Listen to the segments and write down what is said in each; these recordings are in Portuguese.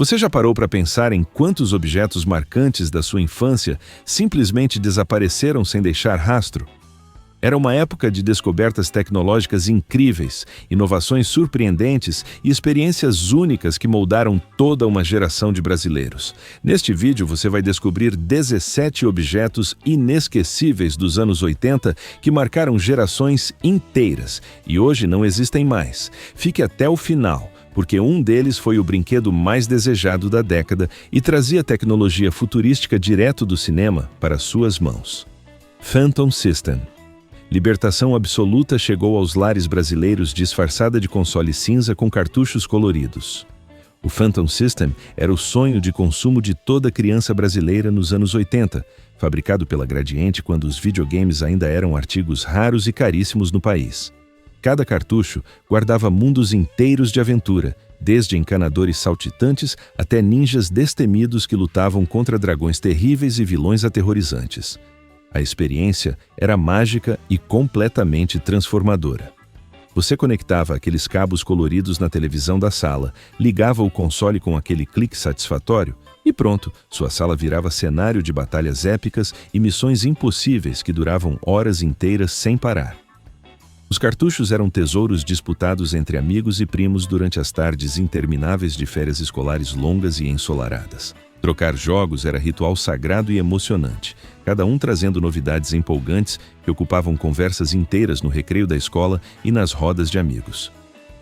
Você já parou para pensar em quantos objetos marcantes da sua infância simplesmente desapareceram sem deixar rastro? Era uma época de descobertas tecnológicas incríveis, inovações surpreendentes e experiências únicas que moldaram toda uma geração de brasileiros. Neste vídeo você vai descobrir 17 objetos inesquecíveis dos anos 80 que marcaram gerações inteiras e hoje não existem mais. Fique até o final, porque um deles foi o brinquedo mais desejado da década e trazia tecnologia futurística direto do cinema para suas mãos. Phantom System. Libertação absoluta chegou aos lares brasileiros disfarçada de console cinza com cartuchos coloridos. O Phantom System era o sonho de consumo de toda criança brasileira nos anos 80, fabricado pela Gradiente quando os videogames ainda eram artigos raros e caríssimos no país. Cada cartucho guardava mundos inteiros de aventura, desde encanadores saltitantes até ninjas destemidos que lutavam contra dragões terríveis e vilões aterrorizantes. A experiência era mágica e completamente transformadora. Você conectava aqueles cabos coloridos na televisão da sala, ligava o console com aquele clique satisfatório e pronto, sua sala virava cenário de batalhas épicas e missões impossíveis que duravam horas inteiras sem parar. Os cartuchos eram tesouros disputados entre amigos e primos durante as tardes intermináveis de férias escolares longas e ensolaradas. Trocar jogos era ritual sagrado e emocionante, cada um trazendo novidades empolgantes que ocupavam conversas inteiras no recreio da escola e nas rodas de amigos.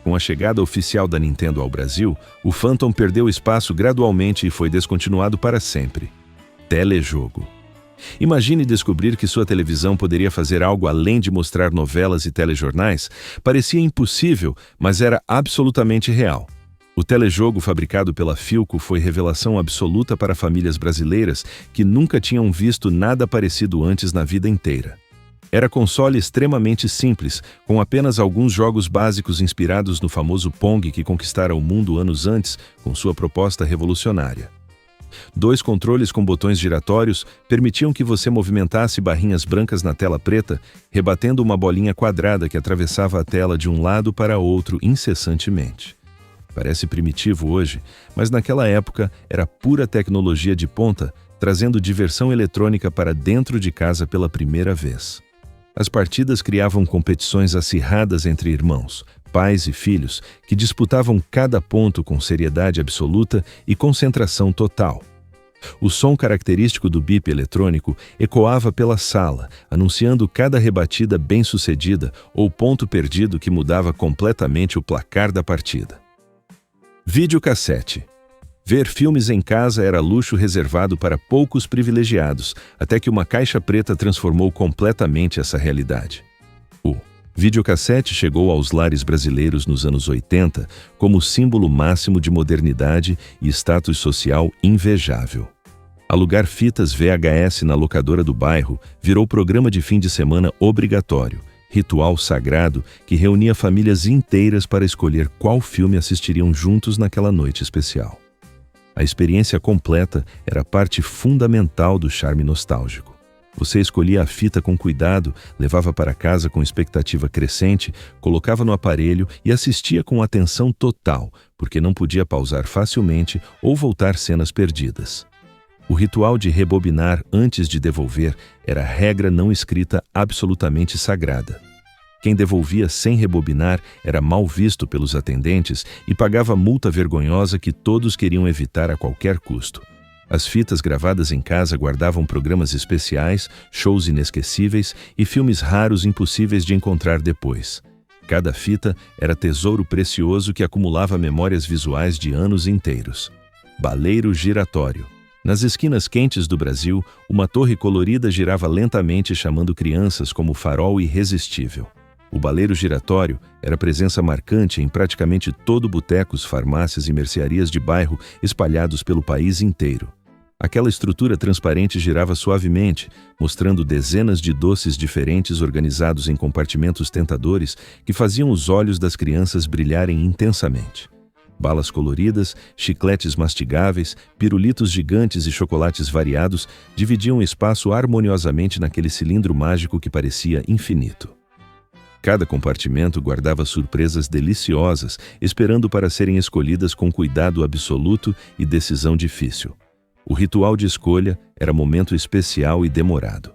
Com a chegada oficial da Nintendo ao Brasil, o Phantom perdeu espaço gradualmente e foi descontinuado para sempre. Telejogo. Imagine descobrir que sua televisão poderia fazer algo além de mostrar novelas e telejornais. Parecia impossível, mas era absolutamente real. O telejogo fabricado pela Philco foi revelação absoluta para famílias brasileiras que nunca tinham visto nada parecido antes na vida inteira. Era console extremamente simples, com apenas alguns jogos básicos inspirados no famoso Pong que conquistara o mundo anos antes com sua proposta revolucionária. 2 controles com botões giratórios permitiam que você movimentasse barrinhas brancas na tela preta, rebatendo uma bolinha quadrada que atravessava a tela de um lado para outro incessantemente. Parece primitivo hoje, mas naquela época era pura tecnologia de ponta, trazendo diversão eletrônica para dentro de casa pela primeira vez. As partidas criavam competições acirradas entre irmãos, pais e filhos, que disputavam cada ponto com seriedade absoluta e concentração total. O som característico do bip eletrônico ecoava pela sala, anunciando cada rebatida bem-sucedida ou ponto perdido que mudava completamente o placar da partida. Videocassete. Ver filmes em casa era luxo reservado para poucos privilegiados, até que uma caixa preta transformou completamente essa realidade. O videocassete chegou aos lares brasileiros nos anos 80 como símbolo máximo de modernidade e status social invejável. Alugar fitas VHS na locadora do bairro virou programa de fim de semana obrigatório, ritual sagrado que reunia famílias inteiras para escolher qual filme assistiriam juntos naquela noite especial. A experiência completa era parte fundamental do charme nostálgico. Você escolhia a fita com cuidado, levava para casa com expectativa crescente, colocava no aparelho e assistia com atenção total, porque não podia pausar facilmente ou voltar cenas perdidas. O ritual de rebobinar antes de devolver era regra não escrita absolutamente sagrada. Quem devolvia sem rebobinar era mal visto pelos atendentes e pagava multa vergonhosa que todos queriam evitar a qualquer custo. As fitas gravadas em casa guardavam programas especiais, shows inesquecíveis e filmes raros impossíveis de encontrar depois. Cada fita era tesouro precioso que acumulava memórias visuais de anos inteiros. Baleiro giratório. Nas esquinas quentes do Brasil, uma torre colorida girava lentamente chamando crianças como farol irresistível. O baleiro giratório era presença marcante em praticamente todo botecos, farmácias e mercearias de bairro espalhados pelo país inteiro. Aquela estrutura transparente girava suavemente, mostrando dezenas de doces diferentes organizados em compartimentos tentadores que faziam os olhos das crianças brilharem intensamente. Balas coloridas, chicletes mastigáveis, pirulitos gigantes e chocolates variados dividiam o espaço harmoniosamente naquele cilindro mágico que parecia infinito. Cada compartimento guardava surpresas deliciosas, esperando para serem escolhidas com cuidado absoluto e decisão difícil. O ritual de escolha era momento especial e demorado.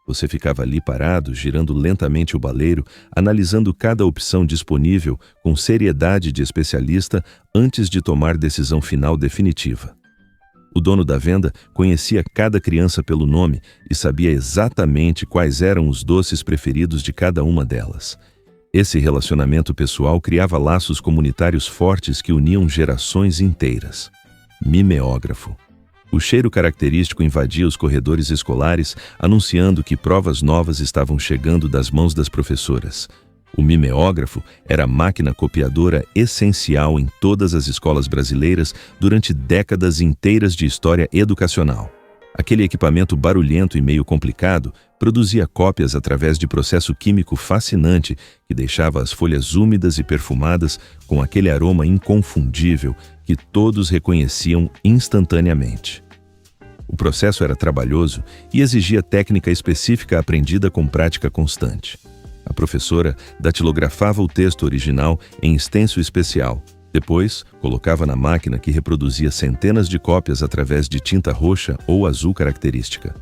Você ficava ali parado, girando lentamente o baleiro, analisando cada opção disponível com seriedade de especialista antes de tomar decisão final definitiva. O dono da venda conhecia cada criança pelo nome e sabia exatamente quais eram os doces preferidos de cada uma delas. Esse relacionamento pessoal criava laços comunitários fortes que uniam gerações inteiras. Mimeógrafo. O cheiro característico invadia os corredores escolares, anunciando que provas novas estavam chegando das mãos das professoras. O mimeógrafo era a máquina copiadora essencial em todas as escolas brasileiras durante décadas inteiras de história educacional. Aquele equipamento barulhento e meio complicado produzia cópias através de processo químico fascinante que deixava as folhas úmidas e perfumadas com aquele aroma inconfundível que todos reconheciam instantaneamente. O processo era trabalhoso e exigia técnica específica aprendida com prática constante. A professora datilografava o texto original em extenso especial. Depois, colocava na máquina que reproduzia centenas de cópias através de tinta roxa ou azul característica.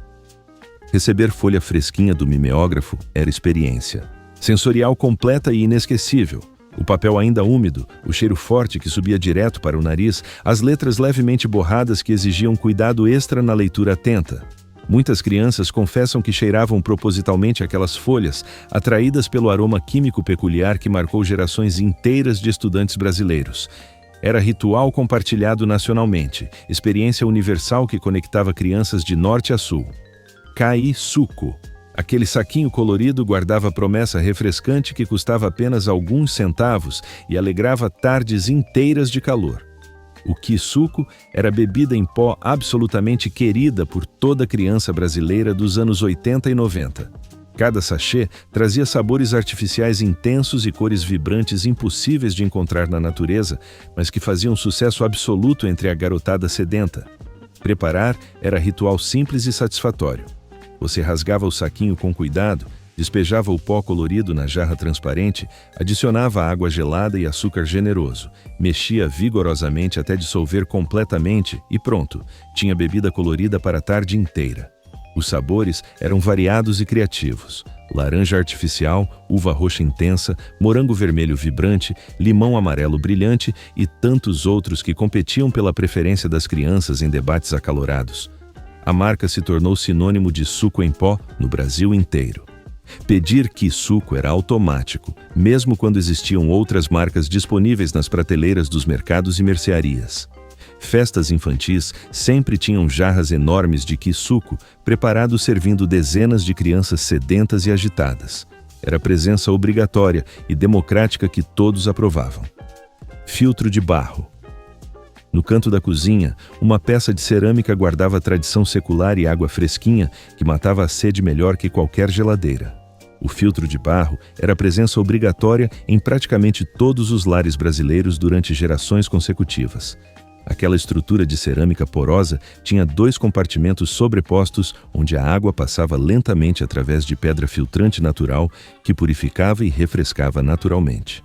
Receber folha fresquinha do mimeógrafo era experiência. Sensorial completa e inesquecível. O papel ainda úmido, o cheiro forte que subia direto para o nariz, as letras levemente borradas que exigiam cuidado extra na leitura atenta. Muitas crianças confessam que cheiravam propositalmente aquelas folhas, atraídas pelo aroma químico peculiar que marcou gerações inteiras de estudantes brasileiros. Era ritual compartilhado nacionalmente, experiência universal que conectava crianças de norte a sul. Cai-suco. Aquele saquinho colorido guardava promessa refrescante que custava apenas alguns centavos e alegrava tardes inteiras de calor. O ki-suco era bebida em pó absolutamente querida por toda criança brasileira dos anos 80 e 90. Cada sachê trazia sabores artificiais intensos e cores vibrantes impossíveis de encontrar na natureza, mas que faziam sucesso absoluto entre a garotada sedenta. Preparar era ritual simples e satisfatório. Você rasgava o saquinho com cuidado, despejava o pó colorido na jarra transparente, adicionava água gelada e açúcar generoso, mexia vigorosamente até dissolver completamente e pronto, tinha bebida colorida para a tarde inteira. Os sabores eram variados e criativos: laranja artificial, uva roxa intensa, morango vermelho vibrante, limão amarelo brilhante e tantos outros que competiam pela preferência das crianças em debates acalorados. A marca se tornou sinônimo de suco em pó no Brasil inteiro. Pedir ki-suco era automático, mesmo quando existiam outras marcas disponíveis nas prateleiras dos mercados e mercearias. Festas infantis sempre tinham jarras enormes de ki-suco, preparados servindo dezenas de crianças sedentas e agitadas. Era presença obrigatória e democrática que todos aprovavam. Filtro de barro. No canto da cozinha, uma peça de cerâmica guardava a tradição secular e água fresquinha que matava a sede melhor que qualquer geladeira. O filtro de barro era presença obrigatória em praticamente todos os lares brasileiros durante gerações consecutivas. Aquela estrutura de cerâmica porosa tinha 2 compartimentos sobrepostos onde a água passava lentamente através de pedra filtrante natural que purificava e refrescava naturalmente.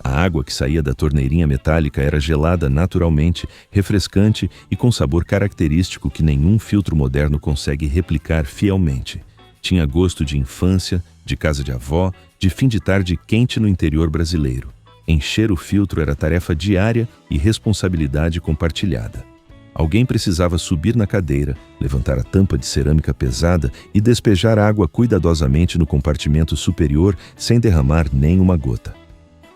A água que saía da torneirinha metálica era gelada naturalmente, refrescante e com sabor característico que nenhum filtro moderno consegue replicar fielmente. Tinha gosto de infância, de casa de avó, de fim de tarde quente no interior brasileiro. Encher o filtro era tarefa diária e responsabilidade compartilhada. Alguém precisava subir na cadeira, levantar a tampa de cerâmica pesada e despejar água cuidadosamente no compartimento superior sem derramar nem uma gota.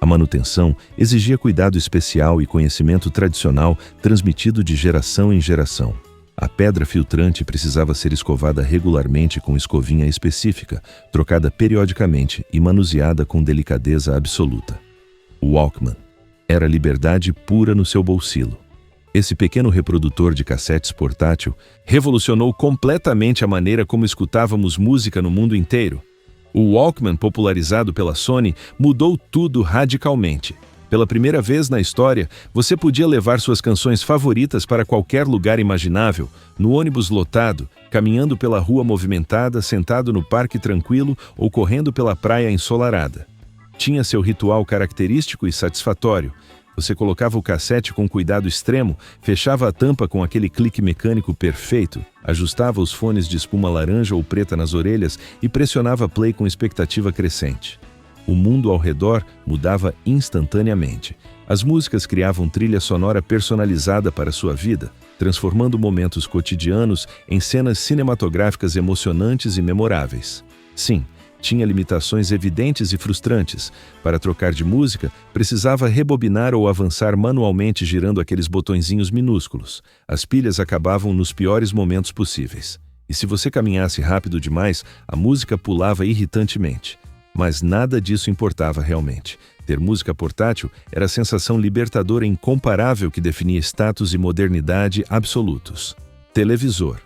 A manutenção exigia cuidado especial e conhecimento tradicional transmitido de geração em geração. A pedra filtrante precisava ser escovada regularmente com escovinha específica, trocada periodicamente e manuseada com delicadeza absoluta. O Walkman era liberdade pura no seu bolsilo. Esse pequeno reprodutor de cassetes portátil revolucionou completamente a maneira como escutávamos música no mundo inteiro. O Walkman, popularizado pela Sony, mudou tudo radicalmente. Pela primeira vez na história, você podia levar suas canções favoritas para qualquer lugar imaginável, no ônibus lotado, caminhando pela rua movimentada, sentado no parque tranquilo ou correndo pela praia ensolarada. Tinha seu ritual característico e satisfatório. Você colocava o cassete com cuidado extremo, fechava a tampa com aquele clique mecânico perfeito, ajustava os fones de espuma laranja ou preta nas orelhas e pressionava play com expectativa crescente. O mundo ao redor mudava instantaneamente. As músicas criavam trilha sonora personalizada para sua vida, transformando momentos cotidianos em cenas cinematográficas emocionantes e memoráveis. Sim, tinha limitações evidentes e frustrantes. Para trocar de música, precisava rebobinar ou avançar manualmente girando aqueles botõezinhos minúsculos. As pilhas acabavam nos piores momentos possíveis. E se você caminhasse rápido demais, a música pulava irritantemente. Mas nada disso importava realmente. Ter música portátil era a sensação libertadora incomparável que definia status e modernidade absolutos. Televisor.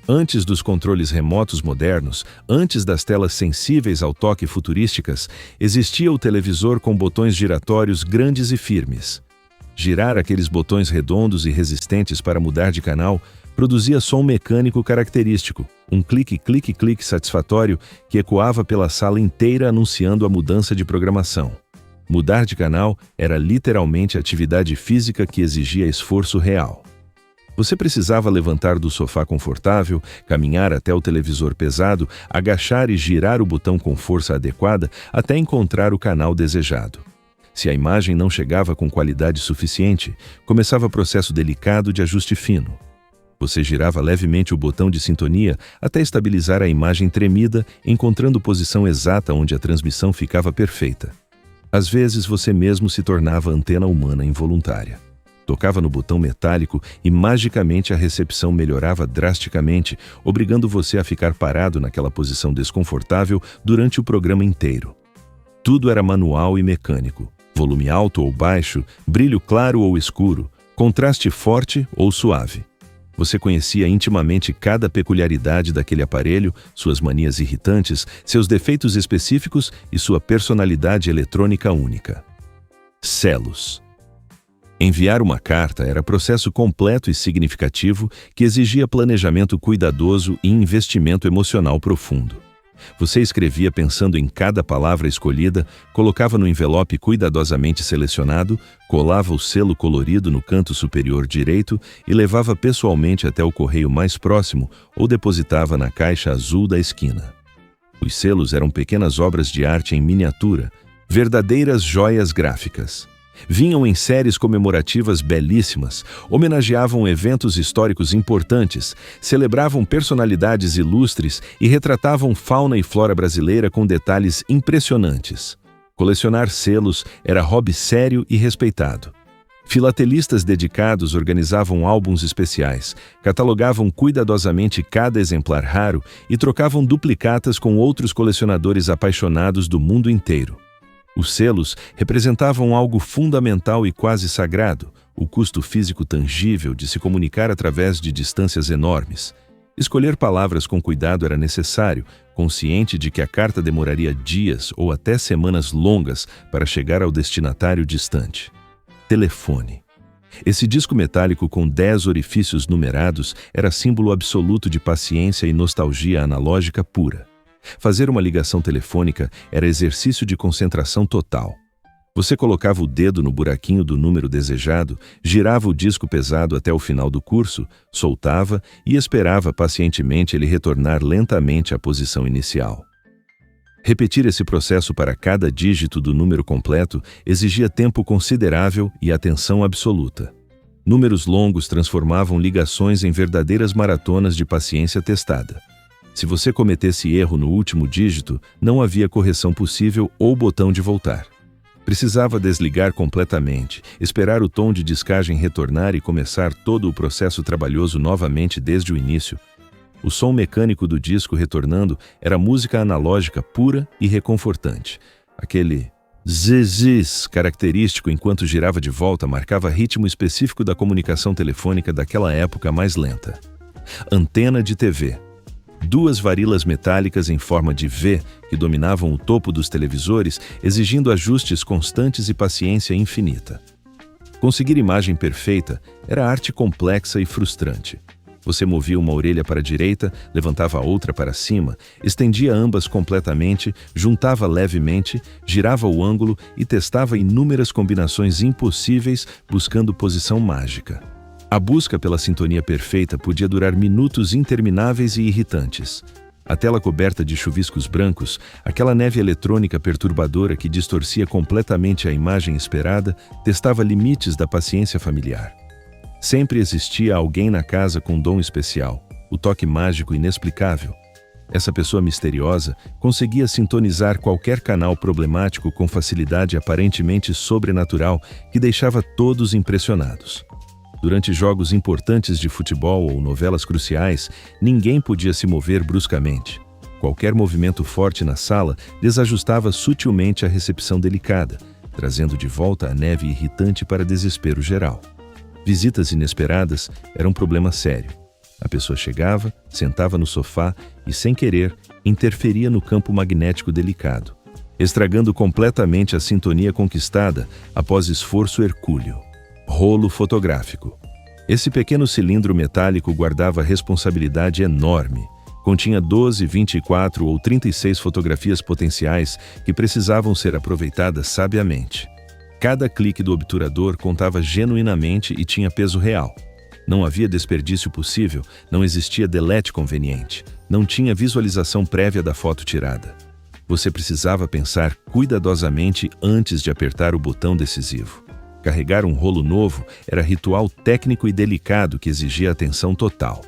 Antes dos controles remotos modernos, antes das telas sensíveis ao toque futurísticas, existia o televisor com botões giratórios grandes e firmes. Girar aqueles botões redondos e resistentes para mudar de canal produzia som mecânico característico, um clique-clique-clique satisfatório que ecoava pela sala inteira anunciando a mudança de programação. Mudar de canal era literalmente atividade física que exigia esforço real. Você precisava levantar do sofá confortável, caminhar até o televisor pesado, agachar e girar o botão com força adequada até encontrar o canal desejado. Se a imagem não chegava com qualidade suficiente, começava o processo delicado de ajuste fino. Você girava levemente o botão de sintonia até estabilizar a imagem tremida, encontrando posição exata onde a transmissão ficava perfeita. Às vezes você mesmo se tornava antena humana involuntária. Tocava no botão metálico e magicamente a recepção melhorava drasticamente, obrigando você a ficar parado naquela posição desconfortável durante o programa inteiro. Tudo era manual e mecânico. Volume alto ou baixo, brilho claro ou escuro, contraste forte ou suave. Você conhecia intimamente cada peculiaridade daquele aparelho, suas manias irritantes, seus defeitos específicos e sua personalidade eletrônica única. Selos. Enviar uma carta era processo completo e significativo que exigia planejamento cuidadoso e investimento emocional profundo. Você escrevia pensando em cada palavra escolhida, colocava no envelope cuidadosamente selecionado, colava o selo colorido no canto superior direito e levava pessoalmente até o correio mais próximo ou depositava na caixa azul da esquina. Os selos eram pequenas obras de arte em miniatura, verdadeiras joias gráficas. Vinham em séries comemorativas belíssimas, homenageavam eventos históricos importantes, celebravam personalidades ilustres e retratavam fauna e flora brasileira com detalhes impressionantes. Colecionar selos era hobby sério e respeitado. Filatelistas dedicados organizavam álbuns especiais, catalogavam cuidadosamente cada exemplar raro e trocavam duplicatas com outros colecionadores apaixonados do mundo inteiro. Os selos representavam algo fundamental e quase sagrado, o custo físico tangível de se comunicar através de distâncias enormes. Escolher palavras com cuidado era necessário, consciente de que a carta demoraria dias ou até semanas longas para chegar ao destinatário distante. Telefone. Esse disco metálico com 10 orifícios numerados era símbolo absoluto de paciência e nostalgia analógica pura. Fazer uma ligação telefônica era exercício de concentração total. Você colocava o dedo no buraquinho do número desejado, girava o disco pesado até o final do curso, soltava e esperava pacientemente ele retornar lentamente à posição inicial. Repetir esse processo para cada dígito do número completo exigia tempo considerável e atenção absoluta. Números longos transformavam ligações em verdadeiras maratonas de paciência testada. Se você cometesse erro no último dígito, não havia correção possível ou botão de voltar. Precisava desligar completamente, esperar o tom de descagem retornar e começar todo o processo trabalhoso novamente desde o início. O som mecânico do disco retornando era música analógica pura e reconfortante. Aquele zzz característico enquanto girava de volta marcava ritmo específico da comunicação telefônica daquela época mais lenta. Antena de TV. 2 varíolas metálicas em forma de V que dominavam o topo dos televisores, exigindo ajustes constantes e paciência infinita. Conseguir imagem perfeita era arte complexa e frustrante. Você movia uma orelha para a direita, levantava a outra para cima, estendia ambas completamente, juntava levemente, girava o ângulo e testava inúmeras combinações impossíveis buscando posição mágica. A busca pela sintonia perfeita podia durar minutos intermináveis e irritantes. A tela coberta de chuviscos brancos, aquela neve eletrônica perturbadora que distorcia completamente a imagem esperada, testava limites da paciência familiar. Sempre existia alguém na casa com dom especial, o toque mágico inexplicável. Essa pessoa misteriosa conseguia sintonizar qualquer canal problemático com facilidade aparentemente sobrenatural que deixava todos impressionados. Durante jogos importantes de futebol ou novelas cruciais, ninguém podia se mover bruscamente. Qualquer movimento forte na sala desajustava sutilmente a recepção delicada, trazendo de volta a neve irritante para desespero geral. Visitas inesperadas eram um problema sério. A pessoa chegava, sentava no sofá e, sem querer, interferia no campo magnético delicado, estragando completamente a sintonia conquistada após esforço hercúleo. Rolo fotográfico. Esse pequeno cilindro metálico guardava responsabilidade enorme. Continha 12, 24 ou 36 fotografias potenciais que precisavam ser aproveitadas sabiamente. Cada clique do obturador contava genuinamente e tinha peso real. Não havia desperdício possível, não existia delete conveniente, não tinha visualização prévia da foto tirada. Você precisava pensar cuidadosamente antes de apertar o botão decisivo. Carregar um rolo novo era ritual técnico e delicado que exigia atenção total.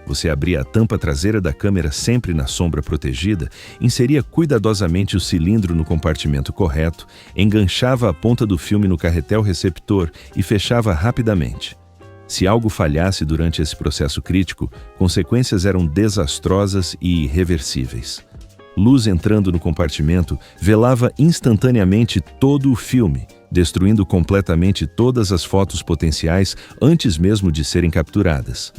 Você abria a tampa traseira da câmera sempre na sombra protegida, inseria cuidadosamente o cilindro no compartimento correto, enganchava a ponta do filme no carretel receptor e fechava rapidamente. Se algo falhasse durante esse processo crítico, consequências eram desastrosas e irreversíveis. Luz entrando no compartimento velava instantaneamente todo o filme, destruindo completamente todas as fotos potenciais antes mesmo de serem capturadas.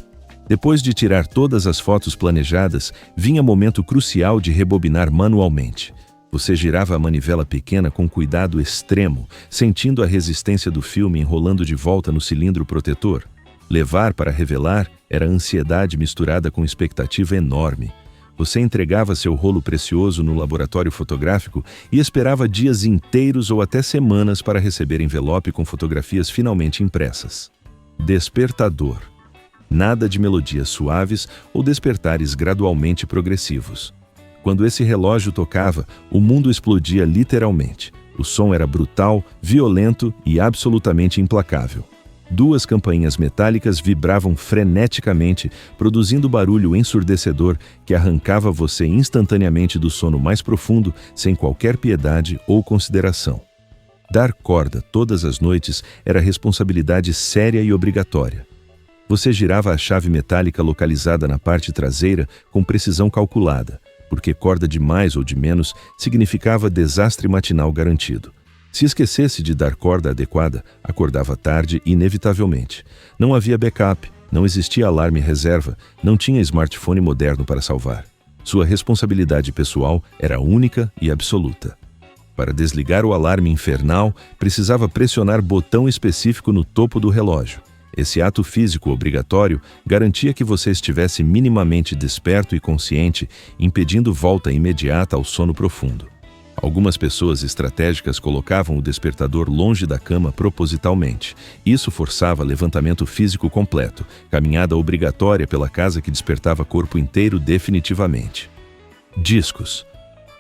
Depois de tirar todas as fotos planejadas, vinha o momento crucial de rebobinar manualmente. Você girava a manivela pequena com cuidado extremo, sentindo a resistência do filme enrolando de volta no cilindro protetor. Levar para revelar era ansiedade misturada com expectativa enorme. Você entregava seu rolo precioso no laboratório fotográfico e esperava dias inteiros ou até semanas para receber envelope com fotografias finalmente impressas. Despertador. Nada de melodias suaves ou despertares gradualmente progressivos. Quando esse relógio tocava, o mundo explodia literalmente. O som era brutal, violento e absolutamente implacável. 2 campainhas metálicas vibravam freneticamente, produzindo barulho ensurdecedor que arrancava você instantaneamente do sono mais profundo, sem qualquer piedade ou consideração. Dar corda todas as noites era responsabilidade séria e obrigatória. Você girava a chave metálica localizada na parte traseira com precisão calculada, porque corda de mais ou de menos significava desastre matinal garantido. Se esquecesse de dar corda adequada, acordava tarde inevitavelmente. Não havia backup, não existia alarme reserva, não tinha smartphone moderno para salvar. Sua responsabilidade pessoal era única e absoluta. Para desligar o alarme infernal, precisava pressionar botão específico no topo do relógio. Esse ato físico obrigatório garantia que você estivesse minimamente desperto e consciente, impedindo volta imediata ao sono profundo. Algumas pessoas estratégicas colocavam o despertador longe da cama propositalmente. Isso forçava levantamento físico completo, caminhada obrigatória pela casa que despertava corpo inteiro definitivamente. Discos.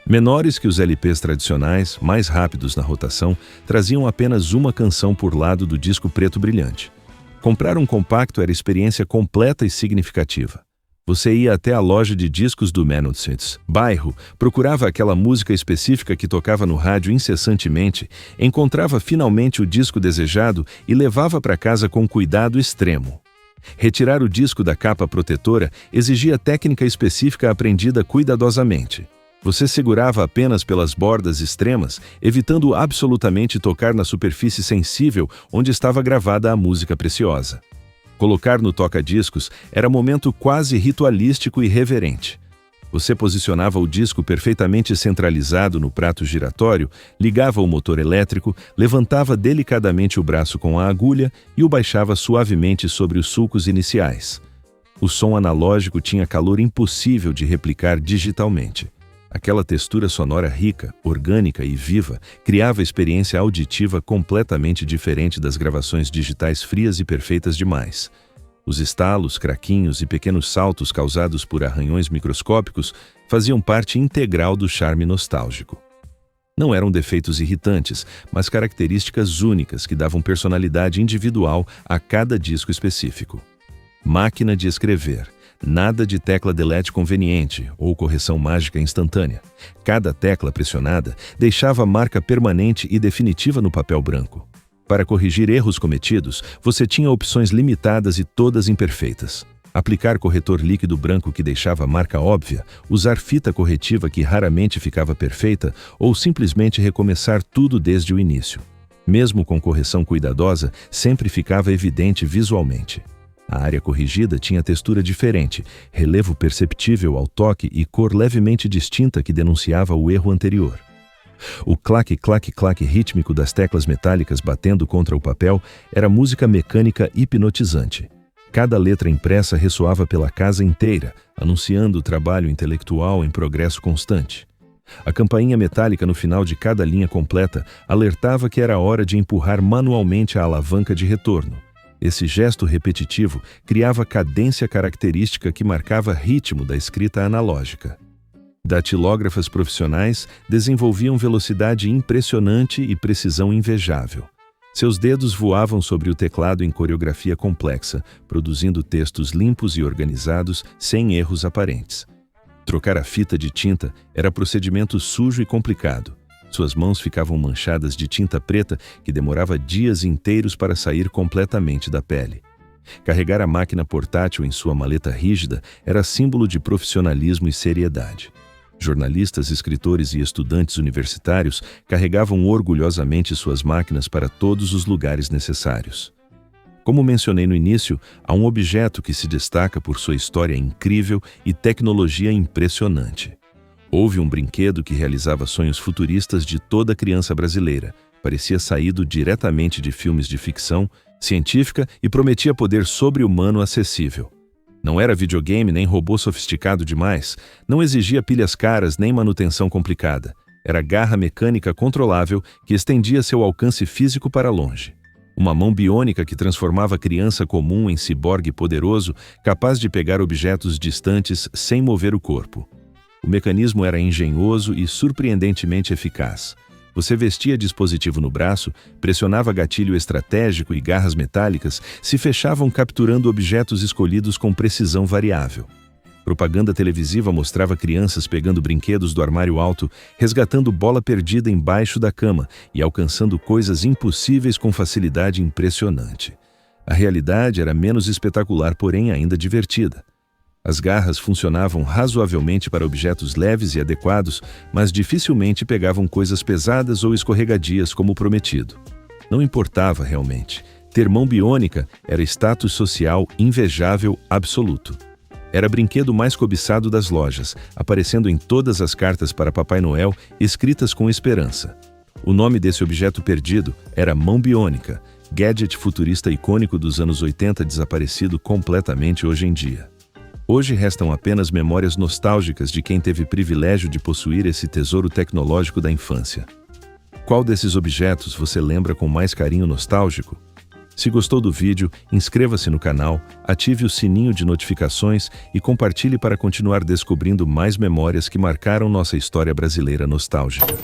Menores que os LPs tradicionais, mais rápidos na rotação, traziam apenas uma canção por lado do disco preto brilhante. Comprar um compacto era experiência completa e significativa. Você ia até a loja de discos do Massachusetts, bairro, procurava aquela música específica que tocava no rádio incessantemente, encontrava finalmente o disco desejado e levava para casa com cuidado extremo. Retirar o disco da capa protetora exigia técnica específica aprendida cuidadosamente. Você segurava apenas pelas bordas extremas, evitando absolutamente tocar na superfície sensível onde estava gravada a música preciosa. Colocar no toca-discos era momento quase ritualístico e reverente. Você posicionava o disco perfeitamente centralizado no prato giratório, ligava o motor elétrico, levantava delicadamente o braço com a agulha e o baixava suavemente sobre os sulcos iniciais. O som analógico tinha calor impossível de replicar digitalmente. Aquela textura sonora rica, orgânica e viva criava experiência auditiva completamente diferente das gravações digitais frias e perfeitas demais. Os estalos, craquinhos e pequenos saltos causados por arranhões microscópicos faziam parte integral do charme nostálgico. Não eram defeitos irritantes, mas características únicas que davam personalidade individual a cada disco específico. Máquina de escrever. Nada de tecla delete conveniente ou correção mágica instantânea. Cada tecla pressionada deixava marca permanente e definitiva no papel branco. Para corrigir erros cometidos, você tinha opções limitadas e todas imperfeitas. Aplicar corretor líquido branco que deixava marca óbvia, usar fita corretiva que raramente ficava perfeita ou simplesmente recomeçar tudo desde o início. Mesmo com correção cuidadosa, sempre ficava evidente visualmente. A área corrigida tinha textura diferente, relevo perceptível ao toque e cor levemente distinta que denunciava o erro anterior. O clac-clac-clac rítmico das teclas metálicas batendo contra o papel era música mecânica hipnotizante. Cada letra impressa ressoava pela casa inteira, anunciando o trabalho intelectual em progresso constante. A campainha metálica no final de cada linha completa alertava que era hora de empurrar manualmente a alavanca de retorno. Esse gesto repetitivo criava cadência característica que marcava ritmo da escrita analógica. Datilógrafas profissionais desenvolviam velocidade impressionante e precisão invejável. Seus dedos voavam sobre o teclado em coreografia complexa, produzindo textos limpos e organizados, sem erros aparentes. Trocar a fita de tinta era procedimento sujo e complicado. Suas mãos ficavam manchadas de tinta preta que demorava dias inteiros para sair completamente da pele. Carregar a máquina portátil em sua maleta rígida era símbolo de profissionalismo e seriedade. Jornalistas, escritores e estudantes universitários carregavam orgulhosamente suas máquinas para todos os lugares necessários. Como mencionei no início, há um objeto que se destaca por sua história incrível e tecnologia impressionante. Houve um brinquedo que realizava sonhos futuristas de toda criança brasileira, parecia saído diretamente de filmes de ficção científica e prometia poder sobre-humano acessível. Não era videogame nem robô sofisticado demais, não exigia pilhas caras nem manutenção complicada. Era garra mecânica controlável que estendia seu alcance físico para longe. Uma mão biônica que transformava a criança comum em ciborgue poderoso, capaz de pegar objetos distantes sem mover o corpo. O mecanismo era engenhoso e surpreendentemente eficaz. Você vestia dispositivo no braço, pressionava gatilho estratégico e garras metálicas se fechavam capturando objetos escolhidos com precisão variável. Propaganda televisiva mostrava crianças pegando brinquedos do armário alto, resgatando bola perdida embaixo da cama e alcançando coisas impossíveis com facilidade impressionante. A realidade era menos espetacular, porém ainda divertida. As garras funcionavam razoavelmente para objetos leves e adequados, mas dificilmente pegavam coisas pesadas ou escorregadias como prometido. Não importava realmente. Ter mão biônica era status social invejável absoluto. Era brinquedo mais cobiçado das lojas, aparecendo em todas as cartas para Papai Noel escritas com esperança. O nome desse objeto perdido era mão biônica, gadget futurista icônico dos anos 80 desaparecido completamente hoje em dia. Hoje restam apenas memórias nostálgicas de quem teve privilégio de possuir esse tesouro tecnológico da infância. Qual desses objetos você lembra com mais carinho nostálgico? Se gostou do vídeo, inscreva-se no canal, ative o sininho de notificações e compartilhe para continuar descobrindo mais memórias que marcaram nossa história brasileira nostálgica.